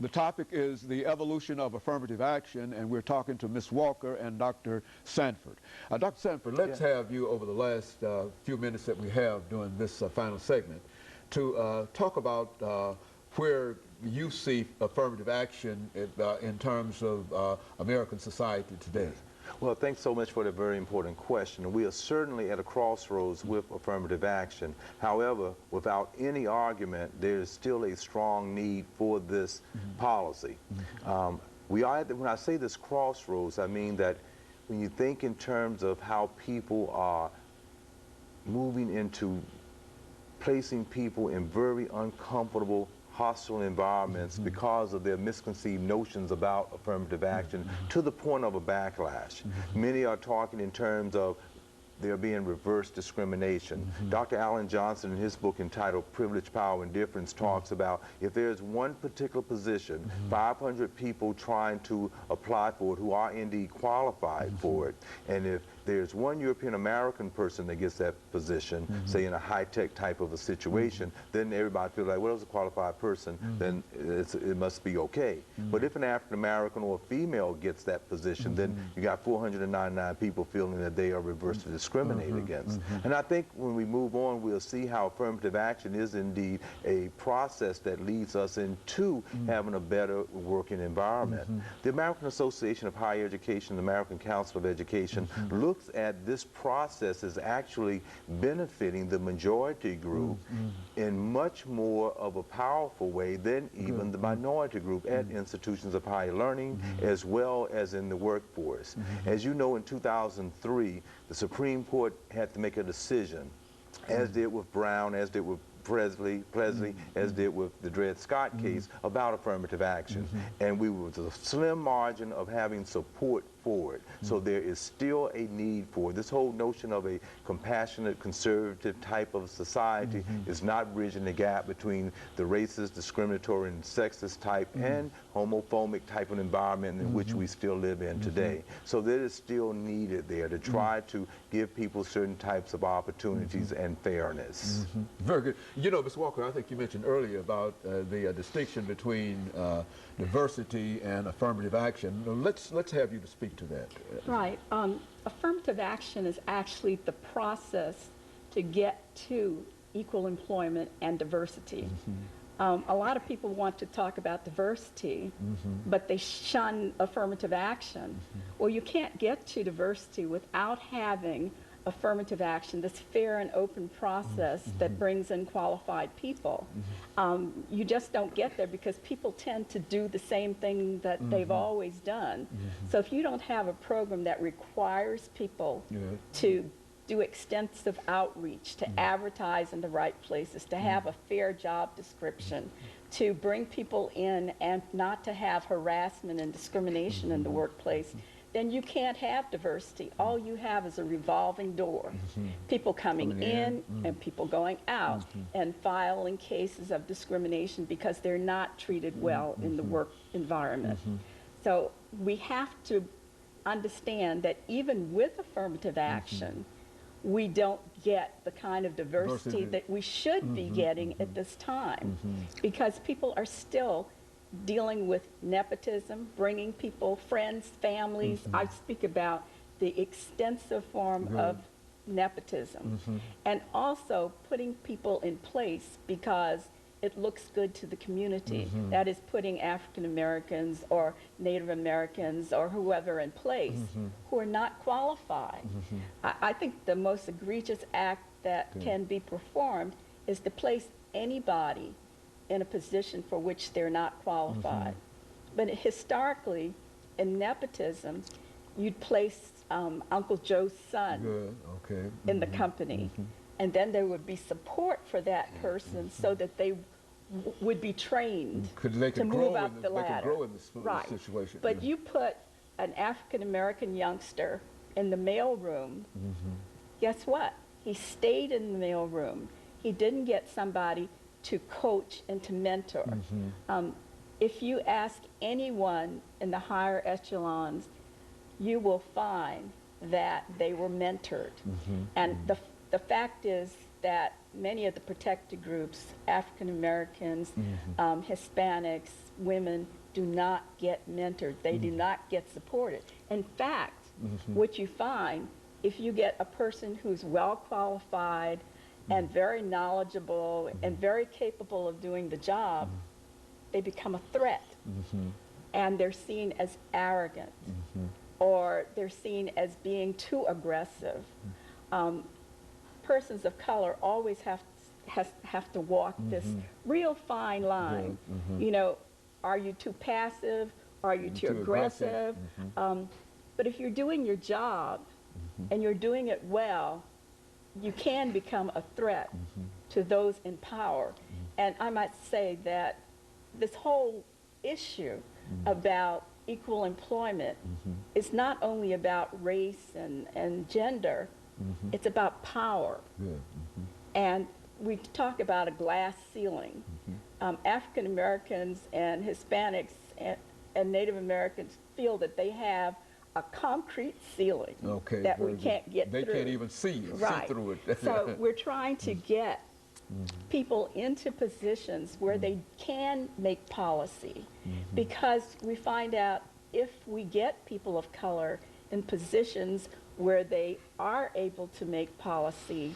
The topic is the evolution of affirmative action, and we're talking to Ms. Walker and Dr. Sanford. Dr. Sanford, let's have you over the last few minutes that we have during this final segment to talk about where you see affirmative action in terms of American society today. Well, thanks so much for the very important question. We are certainly at a crossroads with affirmative action. However, without any argument, there is still a strong need for this policy. We are when I say this crossroads, I mean that when you think in terms of how people are moving into placing people in very uncomfortable, hostile environments because of their misconceived notions about affirmative action to the point of a backlash. Many are talking in terms of there being reverse discrimination. Dr. Alan Johnson, in his book entitled Privilege, Power, and Difference, talks about if there's one particular position, 500 people trying to apply for it who are indeed qualified for it, and if there's one European American person that gets that position, say in a high-tech type of a situation, then everybody feels like, well, it's a qualified person, then it must be okay. But if an African American or a female gets that position, then you got 499 people feeling that they are reversed to discriminate against. And I think when we move on, we'll see how affirmative action is indeed a process that leads us into having a better working environment. The American Association of Higher Education, the American Council of Education, looks at this process as actually benefiting the majority group in much more of a powerful way than even the minority group at institutions of higher learning as well as in the workforce. As you know, in 2003, the Supreme Court had to make a decision, as did with Brown, as did with Presley, as did with the Dred Scott case, about affirmative action. And we were with a slim margin of having support for it. So there is still a need for it. This whole notion of a compassionate, conservative type of society is not bridging the gap between the racist, discriminatory, and sexist type and homophobic type of environment in which we still live in today. So there is still needed there to try to give people certain types of opportunities and fairness. Very good. You know, Ms. Walker, I think you mentioned earlier about the distinction between diversity and affirmative action. Let's have you to speak to that. Right. Affirmative action is actually the process to get to equal employment and diversity. A lot of people want to talk about diversity, but they shun affirmative action. Well, you can't get to diversity without having affirmative action, this fair and open process that brings in qualified people. You just don't get there because people tend to do the same thing that they've always done. So if you don't have a program that requires people to do extensive outreach, to advertise in the right places, to have a fair job description, to bring people in and not to have harassment and discrimination in the workplace, then you can't have diversity. All you have is a revolving door. People coming in and people going out and filing cases of discrimination because they're not treated well in the work environment. So we have to understand that even with affirmative action, we don't get the kind of diversity that we should be getting at this time because people are still dealing with nepotism, bringing people, friends, families. I speak about the extensive form of nepotism. And also putting people in place because it looks good to the community. That is putting African Americans or Native Americans or whoever in place who are not qualified. I think the most egregious act that can be performed is to place anybody in a position for which they're not qualified. But historically, in nepotism, you'd place Uncle Joe's son in the company, and then there would be support for that person so that they would be trained to move up the ladder. Situation. But you put an African-American youngster in the mailroom, guess what? He stayed in the mailroom. He didn't get somebody to coach and to mentor. If you ask anyone in the higher echelons, you will find that they were mentored. And the fact is, that many of the protected groups, African Americans, Hispanics, women, do not get mentored. They do not get supported. In fact, what you find, if you get a person who's well qualified and very knowledgeable and very capable of doing the job, they become a threat. And they're seen as arrogant, or they're seen as being too aggressive. Persons of color always have to walk this real fine line. You know, are you too passive? Are you too aggressive? But if you're doing your job and you're doing it well, you can become a threat to those in power. And I might say that this whole issue about equal employment is not only about race and gender, it's about power. And we talk about a glass ceiling. African Americans and Hispanics and Native Americans feel that they have a concrete ceiling that we can't get through. They can't even see through it. So we're trying to get people into positions where they can make policy, because we find out if we get people of color in positions where they are able to make policy,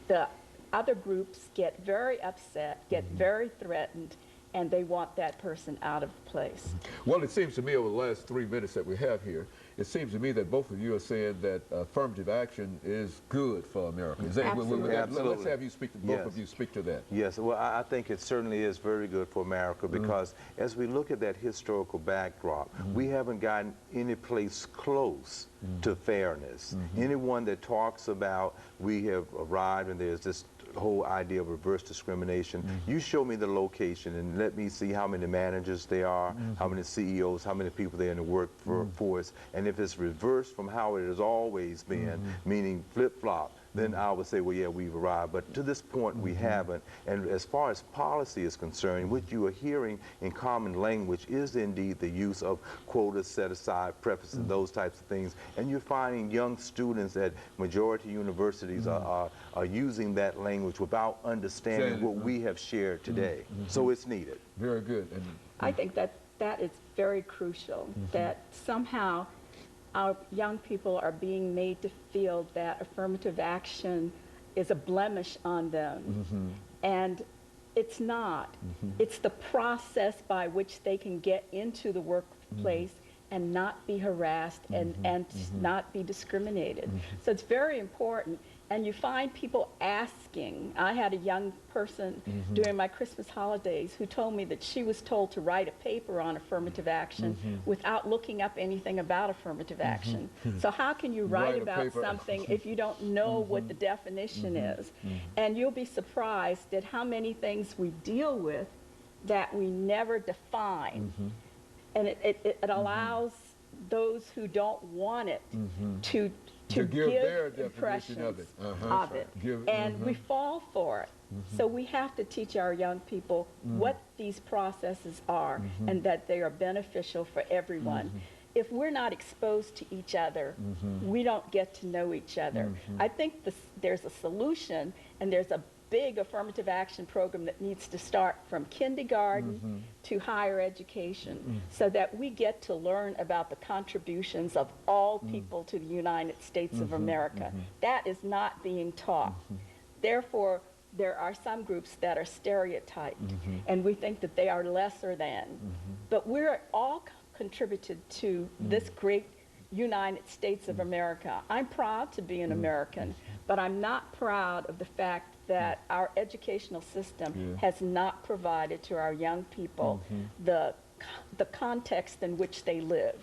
the other groups get very upset, get very threatened, and they want that person out of place. Well, it seems to me over the last 3 minutes that we have here, it seems to me that both of you are saying that affirmative action is good for America. Is that, Absolutely. Let's have you speak to both of you speak to that. Yes, well, I think it certainly is very good for America, because as we look at that historical backdrop, we haven't gotten any place close to fairness. Anyone that talks about we have arrived and there's this whole idea of reverse discrimination, you show me the location and let me see how many managers there are, how many CEOs, how many people there in the workforce, and if it's reversed from how it has always been, meaning flip-flop, then I would say, well, yeah, we've arrived. But to this point, we haven't. And as far as policy is concerned, what you are hearing in common language is indeed the use of quotas, set aside, preferences, those types of things. And you're finding young students at majority universities are using that language without understanding what we have shared today. So it's needed. Very good. And I think that that is very crucial, that somehow our young people are being made to feel that affirmative action is a blemish on them. And it's not. It's the process by which they can get into the workplace and not be harassed and not be discriminated. So it's very important. And you find people asking. I had a young person during my Christmas holidays who told me that she was told to write a paper on affirmative action without looking up anything about affirmative action. So how can you write about something if you don't know what the definition is? And you'll be surprised at how many things we deal with that we never define. And it allows those who don't want it to give their impressions definition of it. And we fall for it. So we have to teach our young people what these processes are and that they are beneficial for everyone. If we're not exposed to each other, we don't get to know each other. I think there's a solution, and there's a big affirmative action program that needs to start from kindergarten to higher education, so that we get to learn about the contributions of all people to the United States of America. That is not being taught. Therefore, there are some groups that are stereotyped, and we think that they are lesser than. But we're all contributed to this great United States of America. I'm proud to be an American, but I'm not proud of the fact that our educational system has not provided to our young people the context in which they live,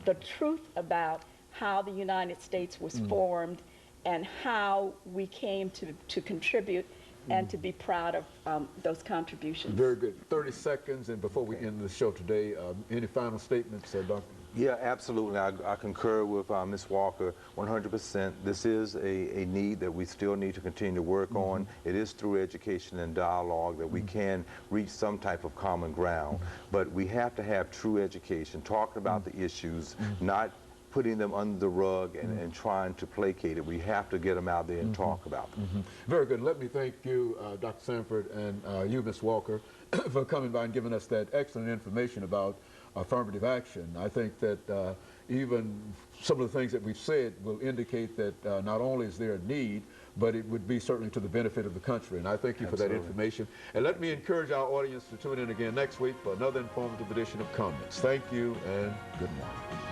the truth about how the United States was formed and how we came to contribute and to be proud of those contributions. Very good. 30 seconds, and before we end the show today, any final statements, Dr.? Yeah, absolutely. I concur with Ms. Walker 100%. This is a need that we still need to continue to work on. It is through education and dialogue that we can reach some type of common ground. But we have to have true education, talking about the issues, not putting them under the rug and trying to placate it. We have to get them out there and talk about them. Very good. Let me thank you, Dr. Sanford, and you, Ms. Walker, for coming by and giving us that excellent information about affirmative action. I think that even some of the things that we've said will indicate that not only is there a need, but it would be certainly to the benefit of the country. And I thank you for that information. And let me encourage our audience to tune in again next week for another informative edition of Comments. Thank you and good morning.